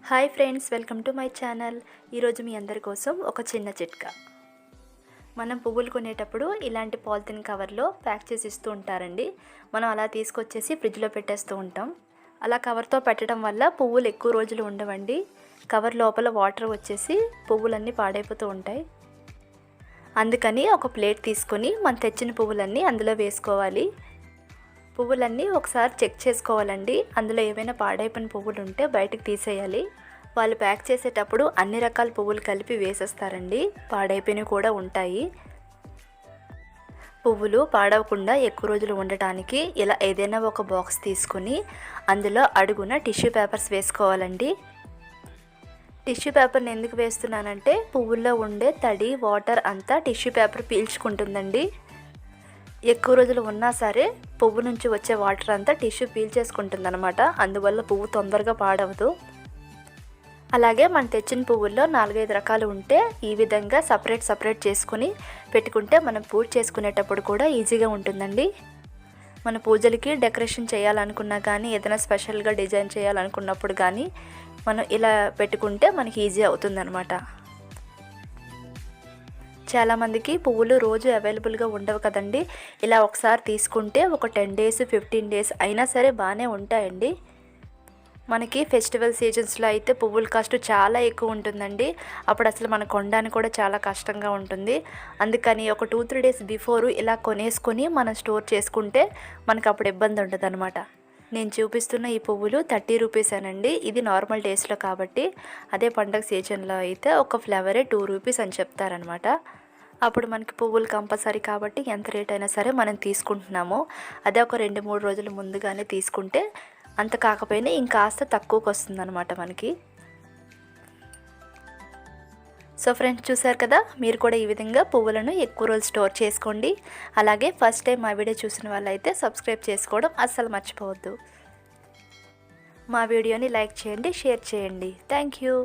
Hi friends, welcome to my channel. ఈరోజు మీ అందరి కోసం ఒక చిన్న చిట్కా. మనం పువ్వులు కొనేటప్పుడు ఇలాంటి పాలిథిన్ కవర్లో ప్యాక్ చేసి ఇస్తూ ఉంటారండి. మనం అలా తీసుకొచ్చేసి ఫ్రిడ్జ్లో పెట్టేస్తూ ఉంటాం. అలా కవర్తో పెట్టడం వల్ల పువ్వులు ఎక్కువ రోజులు ఉండవండి. కవర్ లోపల వాటర్ వచ్చేసి పువ్వులన్నీ పాడైపోతూ ఉంటాయి. అందుకని ఒక ప్లేట్ తీసుకొని మనం తెచ్చిన పువ్వులన్నీ అందులో వేసుకోవాలి. పువ్వులన్నీ ఒకసారి చెక్ చేసుకోవాలండి. అందులో ఏమైనా పాడైపోయిన పువ్వులు ఉంటే బయటకు తీసేయాలి. వాళ్ళు ప్యాక్ చేసేటప్పుడు అన్ని రకాల పువ్వులు కలిపి వేసేస్తారండి. పాడైపోయినవి కూడా ఉంటాయి. పువ్వులు పాడవకుండా ఎక్కువ రోజులు ఉండటానికి ఇలా ఏదైనా ఒక బాక్స్ తీసుకొని అందులో అడుగున టిష్యూ పేపర్స్ వేసుకోవాలండి. టిష్యూ పేపర్ని ఎందుకు వేస్తున్నానంటే పువ్వుల్లో ఉండే తడి వాటర్ అంతా టిష్యూ పేపర్ పీల్చుకుంటుందండి. ఎక్కువ రోజులు ఉన్నా సరే పువ్వు నుంచి వచ్చే వాటర్ అంతా టిష్యూ పీల్చేసుకుంటుంది అనమాట. అందువల్ల పువ్వు తొందరగా పాడవదు. అలాగే మనం తెచ్చిన పువ్వుల్లో 4-5 రకాలు ఉంటే ఈ విధంగా సపరేట్ చేసుకుని పెట్టుకుంటే మనం పూజ చేసుకునేటప్పుడు కూడా ఈజీగా ఉంటుందండి. మన పూజలకి డెకరేషన్ చేయాలనుకున్నా కానీ ఏదైనా స్పెషల్గా డిజైన్ చేయాలనుకున్నప్పుడు కానీ మనం ఇలా పెట్టుకుంటే మనకి ఈజీ అవుతుందన్నమాట. చాలామందికి పువ్వులు రోజు అవైలబుల్గా ఉండవు కదండి. ఇలా ఒకసారి తీసుకుంటే ఒక 10 డేస్ 15 డేస్ అయినా సరే బాగానే ఉంటాయండి. మనకి ఫెస్టివల్ సీజన్స్లో అయితే పువ్వుల కాస్ట్ చాలా ఎక్కువ ఉంటుందండి. అప్పుడు అసలు మనకు కొనడానికి కూడా చాలా కష్టంగా ఉంటుంది. అందుకని ఒక 2-3 డేస్ బిఫోర్ ఇలా కొనేసుకొని మనం స్టోర్ చేసుకుంటే మనకు అప్పుడు ఇబ్బంది ఉండదు అనమాట. నేను చూపిస్తున్న ఈ పువ్వులు 30 రూపీసేనండి. ఇది నార్మల్ డేస్లో కాబట్టి. అదే పండగ సీజన్లో అయితే ఒక ఫ్లవరే 2 రూపీస్ అని చెప్తారనమాట. అప్పుడు మనకి పువ్వులు కంపల్సరీ కాబట్టి ఎంత రేట్ అయినా సరే మనం తీసుకుంటున్నాము. అదే ఒక 2-3 రోజుల ముందుగానే తీసుకుంటే అంత కాకపోయినా ఇంకాస్త తక్కువకి వస్తుందన్నమాట మనకి. సో ఫ్రెండ్స్, చూసారు కదా, మీరు కూడా ఈ విధంగా పువ్వులను ఎక్కువ రోజులు స్టోర్ చేసుకోండి. అలాగే ఫస్ట్ టైం మా వీడియో చూసిన వాళ్ళైతే సబ్స్క్రైబ్ చేసుకోవడం అస్సలు మర్చిపోవద్దు. మా వీడియోని లైక్ చేయండి, షేర్ చేయండి. Thank you.